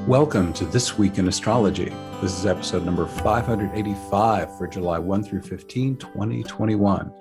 Welcome to This Week in Astrology. This is episode number 585 for July 1 through 15, 2021.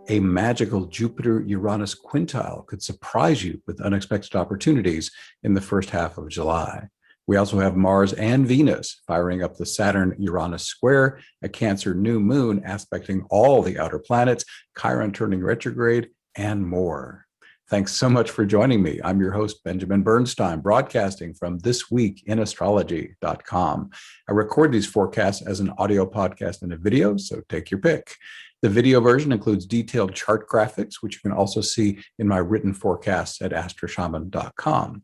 A magical Jupiter-Uranus quintile could surprise you with unexpected opportunities in the first half of July. We also have Mars and Venus firing up the Saturn-Uranus square, a Cancer new moon aspecting all the outer planets, Chiron turning retrograde, and more. Thanks so much for joining me. I'm your host, Benjamin Bernstein, broadcasting from thisweekinastrology.com. I record these forecasts as an audio podcast and a video, so take your pick. The video version includes detailed chart graphics, which you can also see in my written forecasts at astroshaman.com.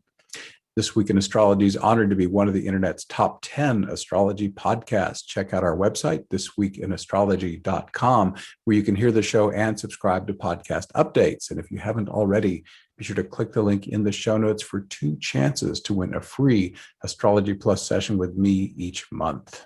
This Week in Astrology is honored to be one of the internet's top 10 astrology podcasts. Check out our website, thisweekinastrology.com, where you can hear the show and subscribe to podcast updates. And if you haven't already, be sure to click the link in the show notes for 2 chances to win a free Astrology Plus session with me each month.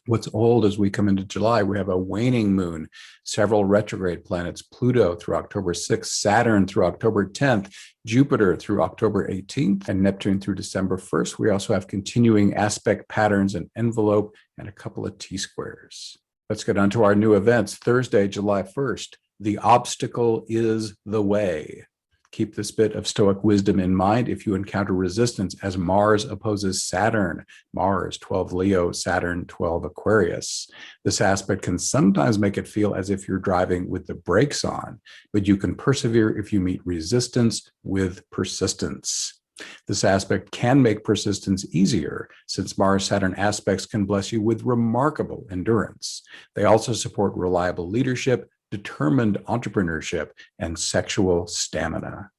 What's old as we come into July, we have a waning moon, several retrograde planets, Pluto through October 6th, Saturn through October 10th, Jupiter through October 18th, and Neptune through December 1st. We also have continuing aspect patterns, an envelope, and a couple of T-squares. Let's get on to our new events. Thursday, July 1st, the obstacle is the way. Keep this bit of Stoic wisdom in mind if you encounter resistance as Mars opposes Saturn. Mars, 12 Leo, Saturn, 12 Aquarius. This aspect can sometimes make it feel as if you're driving with the brakes on, but you can persevere if you meet resistance with persistence. This aspect can make persistence easier, since Mars-Saturn aspects can bless you with remarkable endurance. They also support reliable leadership, determined entrepreneurship, and sexual stamina.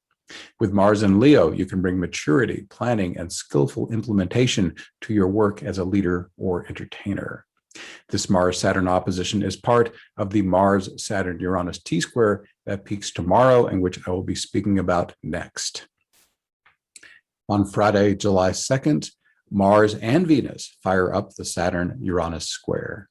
With Mars and Leo, you can bring maturity, planning, and skillful implementation to your work as a leader or entertainer. This Mars-Saturn opposition is part of the Mars-Saturn-Uranus T-square that peaks tomorrow, and which I will be speaking about next. On Friday, July 2nd, Mars and Venus fire up the Saturn-Uranus square.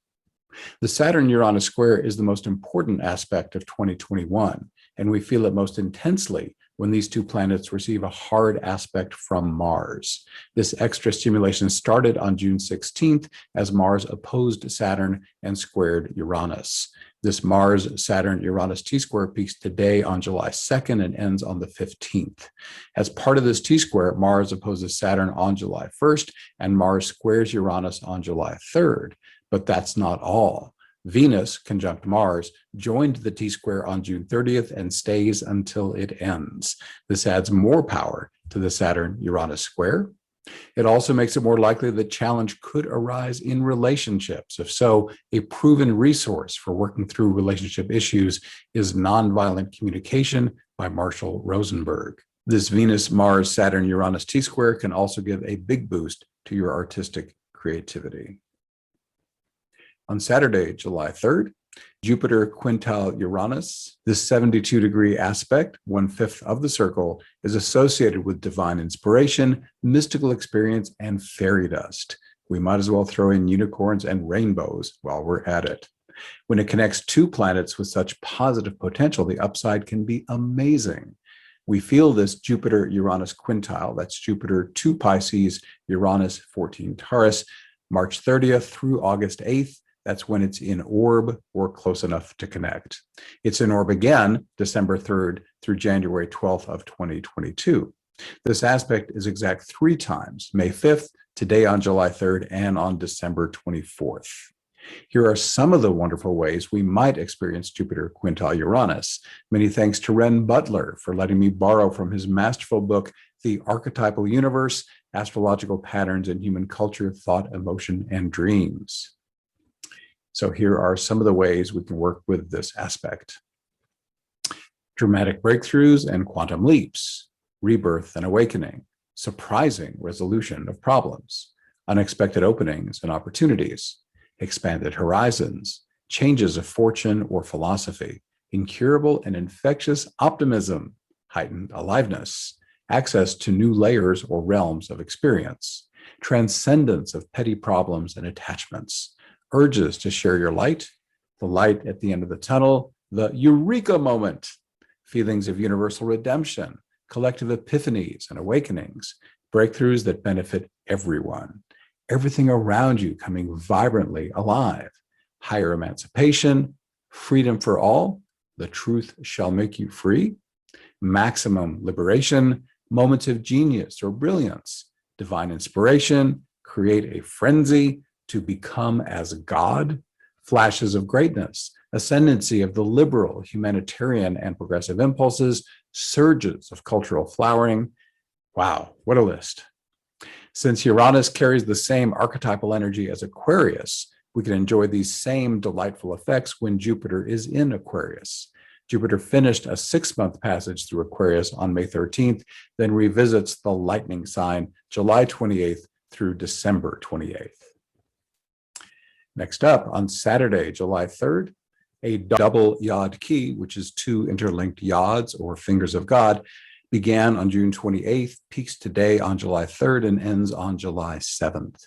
The Saturn-Uranus square is the most important aspect of 2021, and we feel it most intensely when these 2 planets receive a hard aspect from Mars. This extra stimulation started on June 16th as Mars opposed Saturn and squared Uranus. This Mars-Saturn-Uranus T-square peaks today on July 2nd and ends on the 15th. As part of this T-square, Mars opposes Saturn on July 1st, and Mars squares Uranus on July 3rd. But that's not all. Venus, conjunct Mars, joined the T-square on June 30th and stays until it ends. This adds more power to the Saturn-Uranus square. It also makes it more likely that challenge could arise in relationships. If so, a proven resource for working through relationship issues is Nonviolent Communication by Marshall Rosenberg. This Venus-Mars-Saturn-Uranus T-square can also give a big boost to your artistic creativity. On Saturday, July 3rd, Jupiter Quintile Uranus, this 72-degree aspect, 1/5 of the circle, is associated with divine inspiration, mystical experience, and fairy dust. We might as well throw in unicorns and rainbows while we're at it. When it connects 2 planets with such positive potential, the upside can be amazing. We feel this Jupiter-Uranus quintile, that's Jupiter 2 Pisces, Uranus 14 Taurus, March 30th through August 8th. That's when it's in orb or close enough to connect. It's in orb again, December 3rd through January 12th of 2022. This aspect is exact 3 times, May 5th, today on July 3rd, and on December 24th. Here are some of the wonderful ways we might experience Jupiter Quintile Uranus. Many thanks to Ren Butler for letting me borrow from his masterful book, The Archetypal Universe, Astrological Patterns in Human Culture, Thought, Emotion, and Dreams. So here are some of the ways we can work with this aspect. Dramatic breakthroughs and quantum leaps, rebirth and awakening, surprising resolution of problems, unexpected openings and opportunities, expanded horizons, changes of fortune or philosophy, incurable and infectious optimism, heightened aliveness, access to new layers or realms of experience, transcendence of petty problems and attachments, urges to share your light, the light at the end of the tunnel, the eureka moment, feelings of universal redemption, collective epiphanies and awakenings, breakthroughs that benefit everyone, everything around you coming vibrantly alive, higher emancipation, freedom for all, the truth shall make you free, maximum liberation, moments of genius or brilliance, divine inspiration, create a frenzy to become as God, flashes of greatness, ascendancy of the liberal, humanitarian, and progressive impulses, surges of cultural flowering. Wow, what a list. Since Uranus carries the same archetypal energy as Aquarius, we can enjoy these same delightful effects when Jupiter is in Aquarius. Jupiter finished a 6-month passage through Aquarius on May 13th, then revisits the lightning sign July 28th through December 28th. Next up, on Saturday, July 3rd, a double yod key, which is 2 interlinked yods or fingers of God, began on June 28th, peaks today on July 3rd, and ends on July 7th.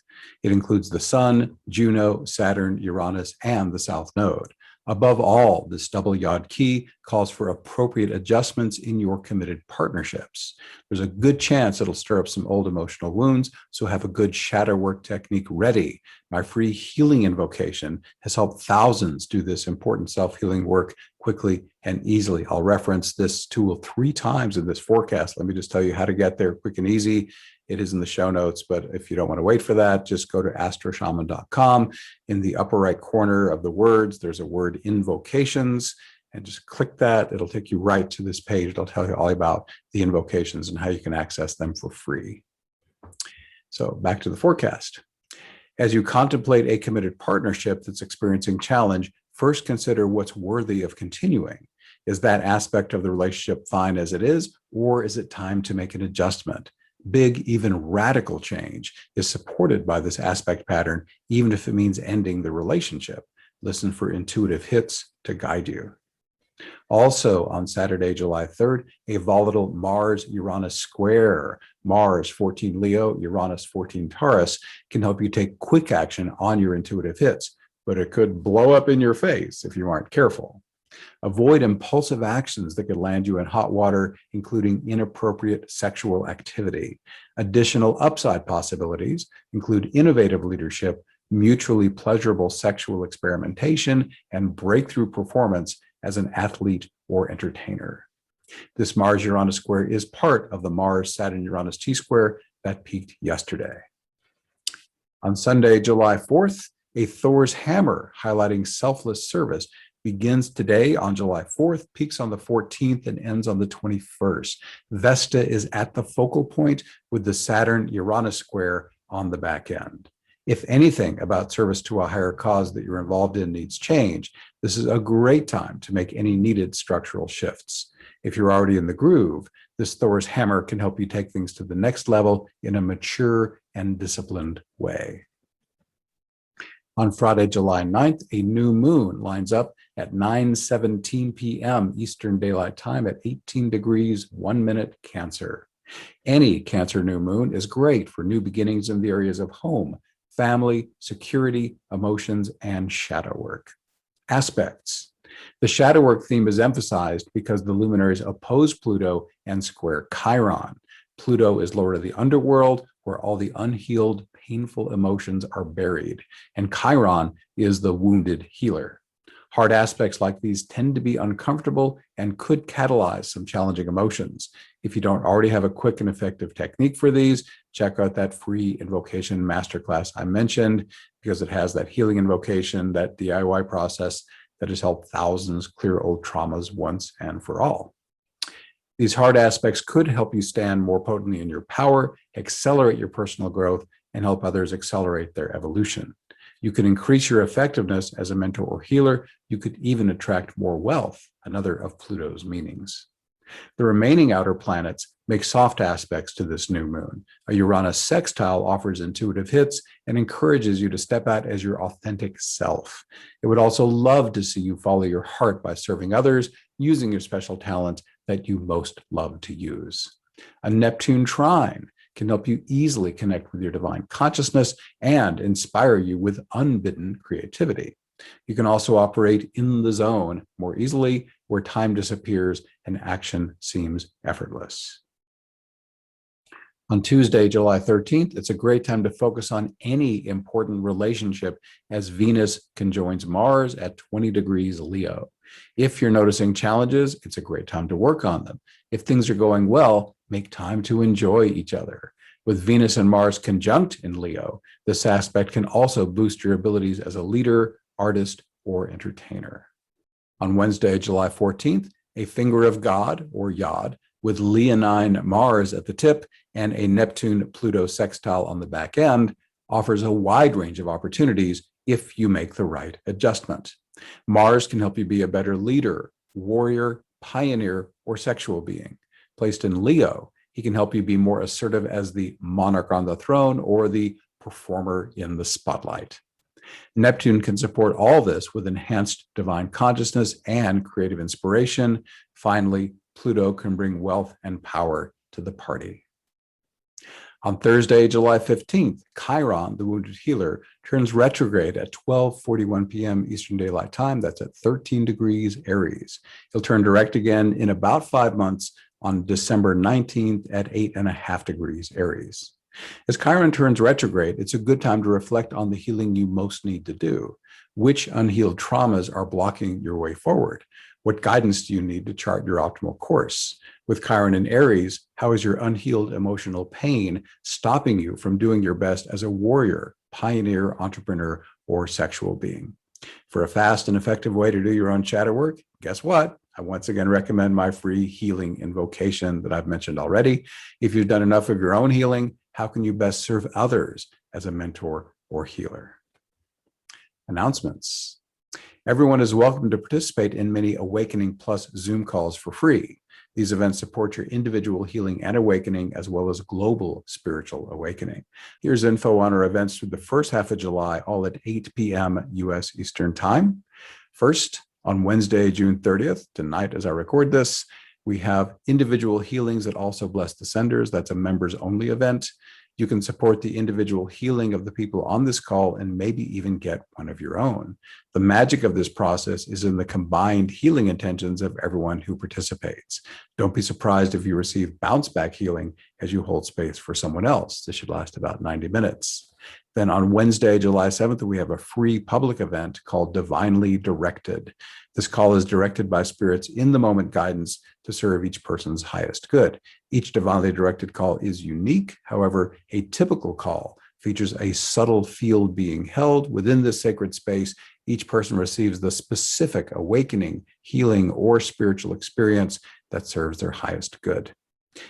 It includes the Sun, Juno, Saturn, Uranus, and the South Node. Above all, this double yod key calls for appropriate adjustments in your committed partnerships. There's a good chance it'll stir up some old emotional wounds, so have a good shadow work technique ready. My free healing invocation has helped thousands do this important self-healing work quickly and easily. I'll reference this tool 3 times in this forecast. Let me just tell you how to get there quick and easy. It is in the show notes, but if you don't want to wait for that, just go to astroshaman.com. In the upper right corner of the words, there's a word invocations, and just click that. It'll take you right to this page. It'll tell you all about the invocations and how you can access them for free. So back to the forecast. As you contemplate a committed partnership that's experiencing challenge, first consider what's worthy of continuing. Is that aspect of the relationship fine as it is, or is it time to make an adjustment? Big, even radical change is supported by this aspect pattern, even if it means ending the relationship. Listen for intuitive hits to guide you. Also on Saturday, July 3rd, a volatile Mars-Uranus square. Mars 14 Leo, Uranus 14 Taurus can help you take quick action on your intuitive hits, but it could blow up in your face if you aren't careful. Avoid impulsive actions that could land you in hot water, including inappropriate sexual activity. Additional upside possibilities include innovative leadership, mutually pleasurable sexual experimentation, and breakthrough performance as an athlete or entertainer. This Mars-Uranus square is part of the Mars-Saturn-Uranus T-square that peaked yesterday. On Sunday, July 4th, a Thor's hammer highlighting selfless service begins today on July 4th, peaks on the 14th, and ends on the 21st. Vesta is at the focal point with the Saturn-Uranus square on the back end. If anything about service to a higher cause that you're involved in needs change, this is a great time to make any needed structural shifts. If you're already in the groove, this Thor's hammer can help you take things to the next level in a mature and disciplined way. On Friday, July 9th, a new moon lines up at 9:17 p.m. Eastern Daylight Time at 18 degrees, 1 minute Cancer. Any Cancer new moon is great for new beginnings in the areas of home, family, security, emotions, and shadow work. Aspects. The shadow work theme is emphasized because the luminaries oppose Pluto and square Chiron. Pluto is Lord of the underworld, where all the unhealed, painful emotions are buried, and Chiron is the wounded healer. Hard aspects like these tend to be uncomfortable and could catalyze some challenging emotions. If you don't already have a quick and effective technique for these, check out that free invocation masterclass I mentioned, because it has that healing invocation, that DIY process that has helped thousands clear old traumas once and for all. These hard aspects could help you stand more potently in your power, accelerate your personal growth, and help others accelerate their evolution. You can increase your effectiveness as a mentor or healer. You could even attract more wealth, another of Pluto's meanings. The remaining outer planets make soft aspects to this new moon. A Uranus sextile offers intuitive hits and encourages you to step out as your authentic self. It would also love to see you follow your heart by serving others, using your special talents that you most love to use. A Neptune trine can help you easily connect with your divine consciousness and inspire you with unbidden creativity. You can also operate in the zone more easily, where time disappears and action seems effortless. On Tuesday, July 13th, it's a great time to focus on any important relationship as Venus conjoins Mars at 20 degrees Leo. If you're noticing challenges, it's a great time to work on them. If things are going well, make time to enjoy each other. With Venus and Mars conjunct in Leo, this aspect can also boost your abilities as a leader, artist, or entertainer. On Wednesday, July 14th, a finger of God, or Yod, with Leonine Mars at the tip and a Neptune-Pluto sextile on the back end, offers a wide range of opportunities if you make the right adjustment. Mars can help you be a better leader, warrior, pioneer, or sexual being. Placed in Leo, he can help you be more assertive as the monarch on the throne or the performer in the spotlight. Neptune can support all this with enhanced divine consciousness and creative inspiration. Finally, Pluto can bring wealth and power to the party. On Thursday, July 15th, Chiron, the wounded healer, turns retrograde at 12:41 p.m. Eastern Daylight Time. That's at 13 degrees Aries. He'll turn direct again in about 5 months on December 19th at 8.5 degrees Aries. As Chiron turns retrograde, it's a good time to reflect on the healing you most need to do. Which unhealed traumas are blocking your way forward? What guidance do you need to chart your optimal course? With Chiron in Aries, how is your unhealed emotional pain stopping you from doing your best as a warrior, pioneer, entrepreneur, or sexual being? For a fast and effective way to do your own shadow work, guess what? I once again recommend my free healing invocation that I've mentioned already. If you've done enough of your own healing, how can you best serve others as a mentor or healer? Announcements. Everyone is welcome to participate in many Awakening Plus Zoom calls for free. These events support your individual healing and awakening, as well as global spiritual awakening. Here's info on our events through the first half of July, all at 8 p.m. U.S. Eastern Time. First, on Wednesday, June 30th, tonight as I record this, we have individual healings that also bless the senders. That's a members-only event. You can support the individual healing of the people on this call and maybe even get one of your own. The magic of this process is in the combined healing intentions of everyone who participates. Don't be surprised if you receive bounce-back healing as you hold space for someone else. This should last about 90 minutes. Then on Wednesday, July 7th, we have a free public event called Divinely Directed. This call is directed by spirits in the moment guidance to serve each person's highest good. Each divinely directed call is unique. However, a typical call features a subtle field being held within this sacred space. Each person receives the specific awakening, healing, or spiritual experience that serves their highest good.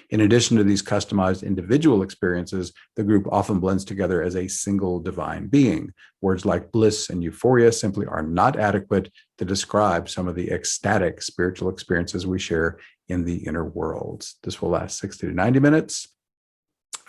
In addition to these customized individual experiences, the group often blends together as a single divine being. Words like bliss and euphoria simply are not adequate to describe some of the ecstatic spiritual experiences we share in the inner worlds. This will last 60 to 90 minutes.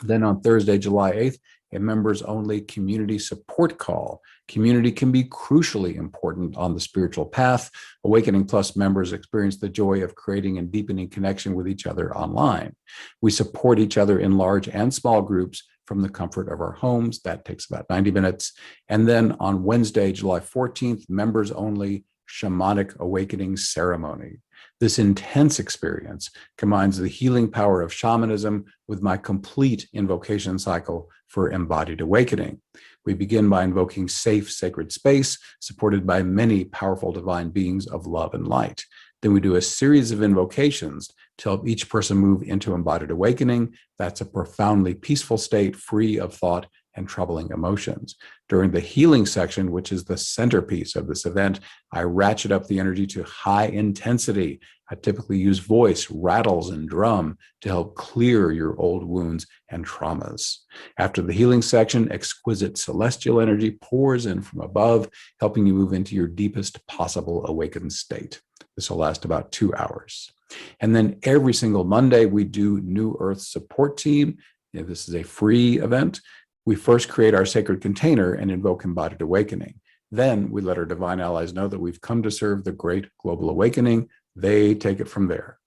Then on Thursday, July 8th, a members-only community support call. Community can be crucially important on the spiritual path. Awakening Plus members experience the joy of creating and deepening connection with each other online. We support each other in large and small groups from the comfort of our homes. That takes about 90 minutes. And then on Wednesday, July 14th, members-only shamanic awakening ceremony. This intense experience combines the healing power of shamanism with my complete invocation cycle for embodied awakening. We begin by invoking safe, sacred space, supported by many powerful divine beings of love and light. Then we do a series of invocations to help each person move into embodied awakening. That's a profoundly peaceful state, free of thought and troubling emotions. During the healing section, which is the centerpiece of this event, I ratchet up the energy to high intensity. I typically use voice, rattles, and drum to help clear your old wounds and traumas. After the healing section, exquisite celestial energy pours in from above, helping you move into your deepest possible awakened state. This will last about 2 hours. And then every single Monday, we do New Earth Support Team. This is a free event. We first create our sacred container and invoke embodied awakening. Then we let our divine allies know that we've come to serve the great global awakening. They take it from there.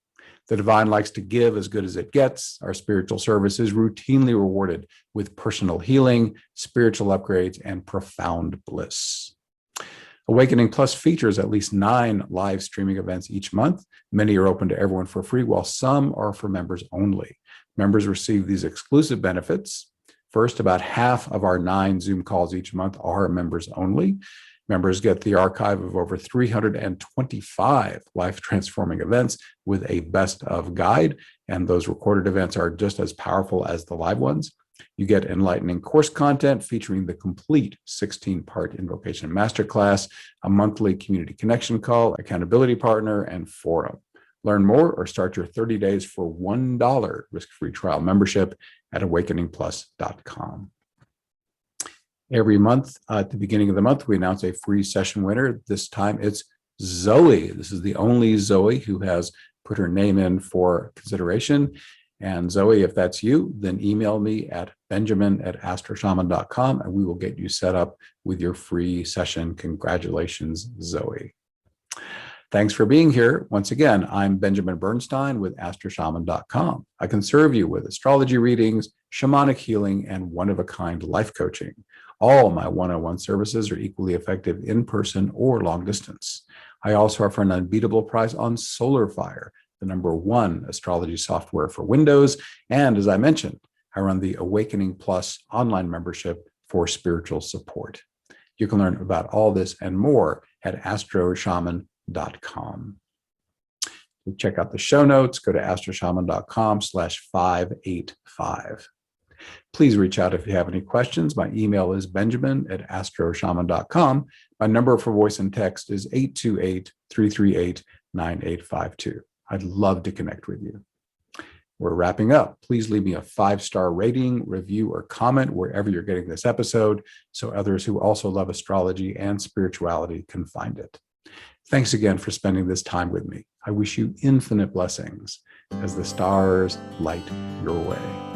The divine likes to give as good as it gets. Our spiritual service is routinely rewarded with personal healing, spiritual upgrades, and profound bliss. Awakening Plus features at least 9 live streaming events each month. Many are open to everyone for free, while some are for members only. Members receive these exclusive benefits. First, about half of our 9 Zoom calls each month are members only. Members get the archive of over 325 life-transforming events with a best of guide, and those recorded events are just as powerful as the live ones. You get enlightening course content featuring the complete 16-part Invocation Masterclass, a monthly community connection call, accountability partner, and forum. Learn more or start your 30 days for $1 risk-free trial membership at awakeningplus.com. Every month, at the beginning of the month, we announce a free session winner. This time it's Zoe. This is the only Zoe who has put her name in for consideration. And Zoe, if that's you, then email me at benjamin@astroshaman.com and we will get you set up with your free session. Congratulations, Zoe. Thanks for being here. Once again, I'm Benjamin Bernstein with astroshaman.com. I can serve you with astrology readings, shamanic healing, and one-of-a-kind life coaching. All my one-on-one services are equally effective in person or long distance. I also offer an unbeatable price on SolarFire, the #1 astrology software for Windows. And as I mentioned, I run the Awakening Plus online membership for spiritual support. You can learn about all this and more at astroshaman.com. To check out the show notes, go to astroshaman.com/585. Please reach out if you have any questions. My email is benjamin@astroshaman.com. My number for voice and text is 828-338-9852. I'd love to connect with you. We're wrapping up. Please leave me a 5-star rating, review, or comment wherever you're getting this episode so others who also love astrology and spirituality can find it. Thanks again for spending this time with me. I wish you infinite blessings as the stars light your way.